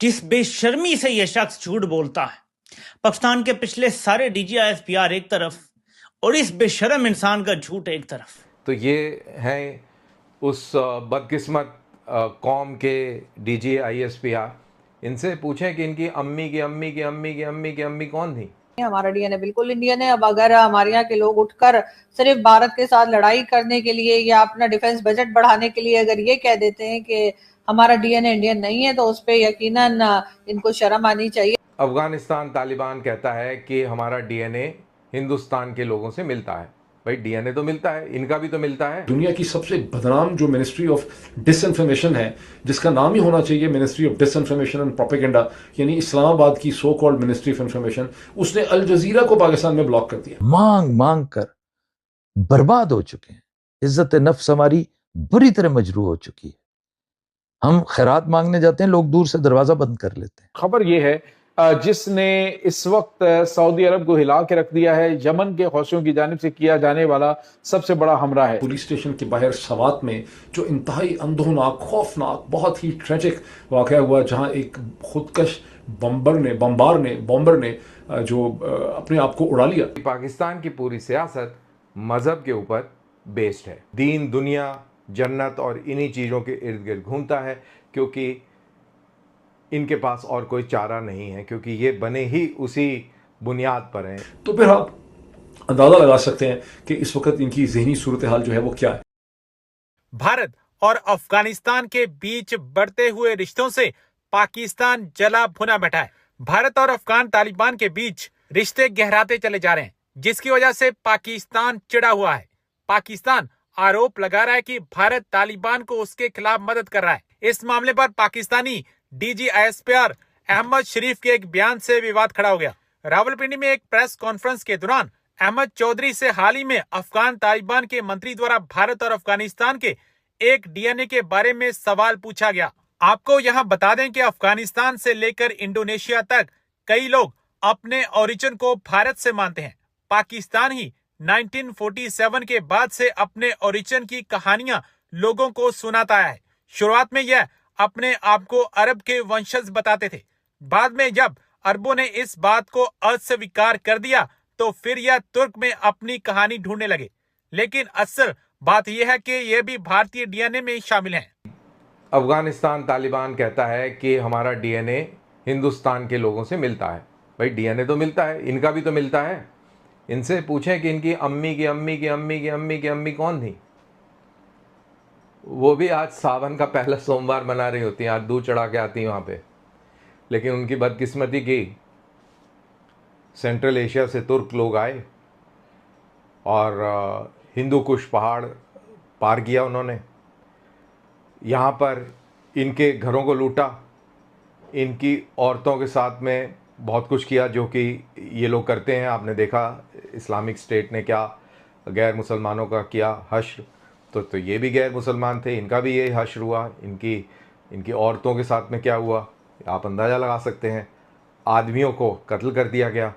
जिस बेशर्मी से यह शख्स झूठ बोलता है। पाकिस्तान के पिछले सारे DGISPR एक तरफ और इस बेशर्म इंसान का झूठ एक तरफ। तो ये हैं उस बदकिस्मत कौम के DGISPR। इनसे पूछें कि इनकी अम्मी की अम्मी की अम्मी की अम्मी की अम्मी कौन थी। हमारा डीएनए बिल्कुल इंडियन है। अब अगर हमारे यहाँ के लोग उठकर सिर्फ भारत के साथ लड़ाई करने के लिए या अपना डिफेंस बजट बढ़ाने के लिए अगर ये कह देते हैं कि हमारा डीएनए इंडियन नहीं है, तो उस पर यकीनन इनको शर्म आनी चाहिए। अफगानिस्तान तालिबान कहता है कि हमारा डीएनए हिंदुस्तान के लोगों से मिलता है। भाई डीएनए तो मिलता है, इनका भी तो मिलता है। दुनिया की सबसे बदनाम जो मिनिस्ट्री ऑफ डिसइंफॉर्मेशन है, जिसका नाम ही होना चाहिए ministry of disinformation and propaganda, यानी इस्लामाबाद की so called ministry of information, उसने अल जजीरा को पाकिस्तान में ब्लॉक कर दिया। मांग मांग कर बर्बाद हो चुके हैं। इज्जत नफ्स हमारी बुरी तरह मजरूह हो चुकी है। हम खैरात मांगने जाते हैं, लोग दूर से दरवाजा बंद कर लेते हैं। खबर यह है जिसने इस वक्त सऊदी अरब को हिला के रख दिया है, यमन के हौसियों की जानिब से किया जाने वाला सबसे बड़ा हमला है। पुलिस स्टेशन के बाहर सवात में जो इंतहाई अंधोनाक, खौफनाक, बहुत ही ट्रेजिक वाकया हुआ, जहां एक खुदकश बॉम्बर ने जो अपने आप को उड़ा लिया। पाकिस्तान की पूरी सियासत मजहब के ऊपर बेस्ड है। दीन, दुनिया, जन्नत और इन्हीं चीज़ों के इर्द गिर्द घूमता है, क्योंकि इनके पास और कोई चारा नहीं है, क्योंकि ये बने ही उसी बुनियाद पर हैं। तो फिर आप अंदाजा लगा सकते हैं कि इस वक्त इनकी ज़हनी सूरत हाल जो है वो क्या है। भारत और अफगानिस्तान के बीच बढ़ते हुए रिश्तों से पाकिस्तान जला भुना बैठा है। भारत और अफगान तालिबान के बीच रिश्ते गहराते चले जा रहे हैं, जिसकी वजह से पाकिस्तान चिढ़ा हुआ है। पाकिस्तान आरोप लगा रहा है कि भारत तालिबान को उसके खिलाफ मदद कर रहा है। इस मामले पर पाकिस्तानी DGISPR अहमद शरीफ के एक बयान से विवाद खड़ा हो गया। रावलपिंडी में एक प्रेस कॉन्फ्रेंस के दौरान अहमद चौधरी से हाल ही में अफगान तालिबान के मंत्री द्वारा भारत और अफगानिस्तान के एक डीएनए के बारे में सवाल पूछा गया। आपको यहां बता दें कि अफगानिस्तान से लेकर इंडोनेशिया तक कई लोग अपने ओरिजिन को भारत से मानते हैं। पाकिस्तान ही 1947 के बाद से अपने ओरिजिन की कहानियां लोगों को सुनाता है। शुरुआत में यह अपने आप को अरब के वंशज बताते थे। बाद में जब अरबों ने इस बात को अस्वीकार कर दिया, तो फिर यह तुर्क में अपनी कहानी ढूंढने लगे। लेकिन असल बात यह है कि यह भी भारतीय डीएनए में शामिल हैं। अफगानिस्तान तालिबान कहता है कि हमारा डीएनए हिंदुस्तान के लोगों से मिलता है। भाई डीएनए तो मिलता है, इनका भी तो मिलता है। इनसे पूछें कि इनकी अम्मी की अम्मी की अम्मी की अम्मी की अम्मी कौन थी। वो भी आज सावन का पहला सोमवार मना रही होती हैं, आज दूध चढ़ा के आती हैं वहाँ पे। लेकिन उनकी बदकिस्मती की सेंट्रल एशिया से तुर्क लोग आए और हिंदू कुश पहाड़ पार किया उन्होंने। यहाँ पर इनके घरों को लूटा, इनकी औरतों के साथ में बहुत कुछ किया, जो कि ये लोग करते हैं। आपने देखा इस्लामिक स्टेट ने क्या गैर मुसलमानों का किया, हश्र। तो ये भी गैर मुसलमान थे, इनका भी ये हश्र हुआ। इनकी औरतों के साथ में क्या हुआ आप अंदाज़ा लगा सकते हैं। आदमियों को कत्ल कर दिया गया,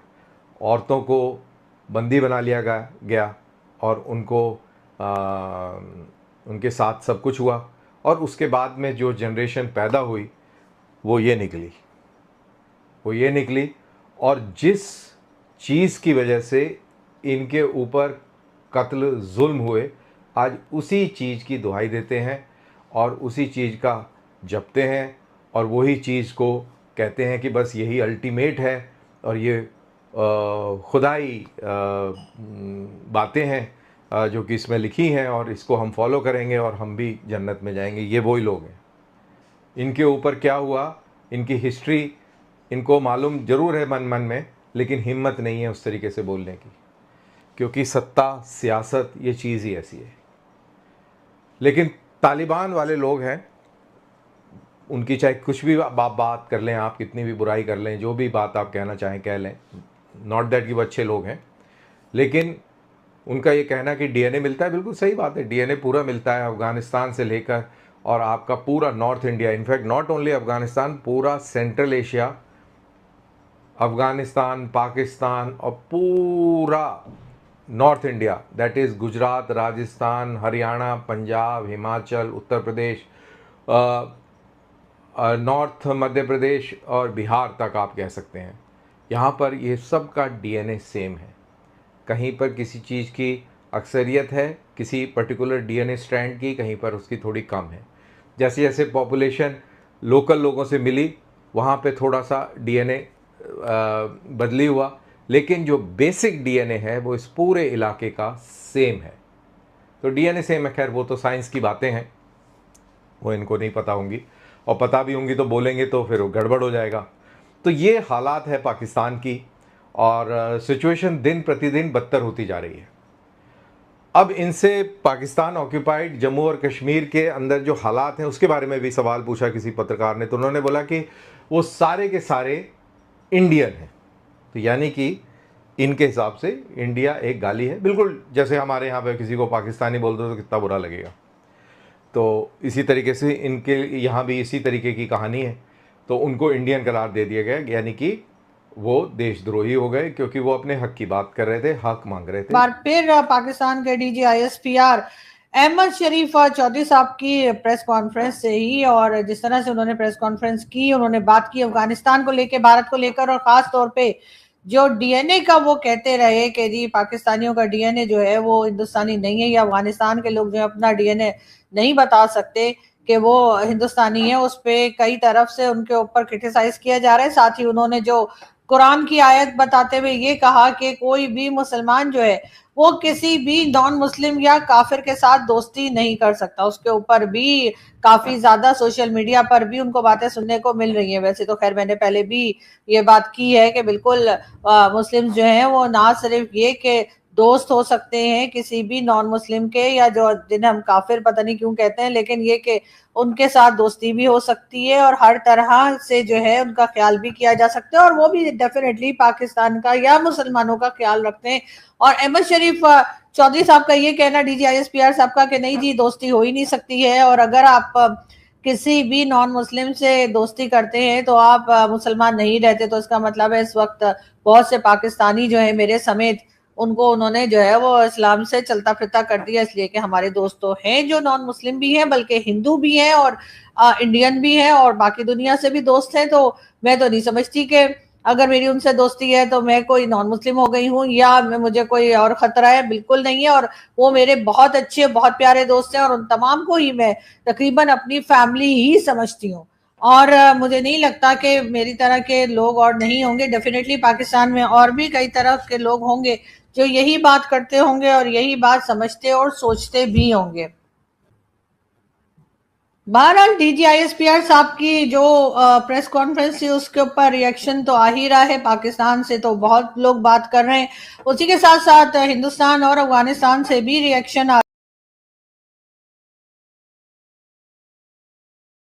औरतों को बंदी बना लिया गया और उनके साथ सब कुछ हुआ। और उसके बाद में जो जनरेशन पैदा हुई वो ये निकली। और जिस चीज़ की वजह से इनके ऊपर कत्ल जुल्म हुए, आज उसी चीज़ की दुहाई देते हैं और उसी चीज़ का जपते हैं और वही चीज़ को कहते हैं कि बस यही अल्टीमेट है और ये खुदाई बातें हैं जो कि इसमें लिखी हैं और इसको हम फॉलो करेंगे और हम भी जन्नत में जाएंगे। ये वही लोग हैं। इनके ऊपर क्या हुआ, इनकी हिस्ट्री इनको मालूम ज़रूर है मन में, लेकिन हिम्मत नहीं है उस तरीके से बोलने की, क्योंकि सत्ता, सियासत ये चीज़ ही ऐसी है। लेकिन तालिबान वाले लोग हैं, उनकी चाहे कुछ भी बात कर लें आप, कितनी भी बुराई कर लें, जो भी बात आप कहना चाहें कह लें, नॉट दैट कि वो अच्छे लोग हैं, लेकिन उनका ये कहना कि डीएनए मिलता है, बिल्कुल सही बात है। डीएनए पूरा मिलता है, अफ़गानिस्तान से लेकर और आपका पूरा north India, in fact not only Afghanistan, पूरा सेंट्रल एशिया, अफ़गानिस्तान, पाकिस्तान और पूरा north India, that is Gujarat, Rajasthan, Haryana, Punjab, Himachal, Uttar Pradesh, north Madhya Pradesh और बिहार तक आप कह सकते हैं, यहाँ पर ये सब का डीएनए सेम है। कहीं पर किसी चीज़ की अक्सरियत है, किसी पर्टिकुलर डीएनए स्ट्रैंड की, कहीं पर उसकी थोड़ी कम है। जैसे जैसे पॉपुलेशन लोकल लोगों से मिली, वहाँ पे थोड़ा सा डीएनए बदली हुआ, लेकिन जो बेसिक डीएनए है वो इस पूरे इलाके का सेम है। तो डीएनए सेम है, खैर वो तो साइंस की बातें हैं, वो इनको नहीं पता होंगी, और पता भी होंगी तो बोलेंगे तो फिर वो गड़बड़ हो जाएगा। तो ये हालात है पाकिस्तान की, और सिचुएशन दिन प्रतिदिन बदतर होती जा रही है। अब इनसे पाकिस्तान ऑक्यूपाइड जम्मू और कश्मीर के अंदर जो हालात हैं उसके बारे में भी सवाल पूछा किसी पत्रकार ने, तो उन्होंने बोला कि वो सारे के सारे इंडियन हैं। तो यानी कि इनके हिसाब से इंडिया एक गाली है, बिल्कुल जैसे हमारे यहाँ पे किसी को पाकिस्तानी बोल दो तो कितना बुरा लगेगा। तो इसी तरीके से इनके यहाँ भी इसी तरीके की कहानी है। तो उनको इंडियन करार दे दिया गया, यानी कि वो देशद्रोही हो गए, क्योंकि वो अपने हक की बात कर रहे थे, हक मांग रहे थे। बार फिर पाकिस्तान के डीजी ISPR अहमद शरीफ चौधरी साहब की प्रेस कॉन्फ्रेंस से ही, और जिस तरह से उन्होंने प्रेस कॉन्फ्रेंस की, उन्होंने बात की अफगानिस्तान को लेकर, भारत को लेकर, और खास तौर पे जो डीएनए का वो कहते रहे कि जी पाकिस्तानियों का डीएनए जो है वो हिंदुस्तानी नहीं है, या अफगानिस्तान के लोग जो है अपना डीएनए नहीं बता सकते कि वो हिंदुस्तानी है। उस पे कई तरफ से उनके ऊपर क्रिटिसाइज किया जा रहा है। साथ ही उन्होंने जो कुरान की आयत बताते हुए ये कहा कि कोई भी मुसलमान जो है वो किसी भी नॉन मुस्लिम या काफिर के साथ दोस्ती नहीं कर सकता। उसके ऊपर भी काफी ज्यादा सोशल मीडिया पर भी उनको बातें सुनने को मिल रही हैं। वैसे तो खैर मैंने पहले भी ये बात की है कि बिल्कुल मुस्लिम जो हैं वो ना सिर्फ ये कि दोस्त हो सकते हैं किसी भी नॉन मुस्लिम के, या जो जिन्हें हम काफिर पता नहीं क्यों कहते हैं, लेकिन ये कि उनके साथ दोस्ती भी हो सकती है और हर तरह से जो है उनका ख्याल भी किया जा सकता है, और वो भी डेफिनेटली पाकिस्तान का या मुसलमानों का ख्याल रखते हैं। और अहमद शरीफ चौधरी साहब का ये कहना डीजी ISPR साहब का कि नहीं जी दोस्ती हो ही नहीं सकती है, और अगर आप किसी भी नॉन मुस्लिम से दोस्ती करते हैं तो आप मुसलमान नहीं रहते। तो इसका मतलब है इस वक्त बहुत से पाकिस्तानी जो है मेरे समेत, उनको उन्होंने जो है वो इस्लाम से चलता फिरता कर दिया, इसलिए कि हमारे दोस्त तो हैं जो नॉन मुस्लिम भी हैं, बल्कि हिंदू भी हैं और इंडियन भी हैं और बाकी दुनिया से भी दोस्त हैं। तो मैं तो नहीं समझती कि अगर मेरी उनसे दोस्ती है तो मैं कोई नॉन मुस्लिम हो गई हूँ या मुझे कोई और खतरा है, बिल्कुल नहीं है। और वो मेरे बहुत अच्छे बहुत प्यारे दोस्त हैं और उन तमाम को ही मैं तकरीबन अपनी फैमिली ही समझती हूँ, और मुझे नहीं लगता कि मेरी तरह के लोग और नहीं होंगे। डेफिनेटली पाकिस्तान में और भी कई तरह के लोग होंगे जो यही बात करते होंगे और यही बात समझते और सोचते भी होंगे। बहरहाल डीजी ISPR साहब की जो प्रेस कॉन्फ्रेंस थी उसके ऊपर रिएक्शन तो आ ही रहा है। पाकिस्तान से तो बहुत लोग बात कर रहे हैं, उसी के साथ साथ हिंदुस्तान और अफगानिस्तान से भी रिएक्शन आ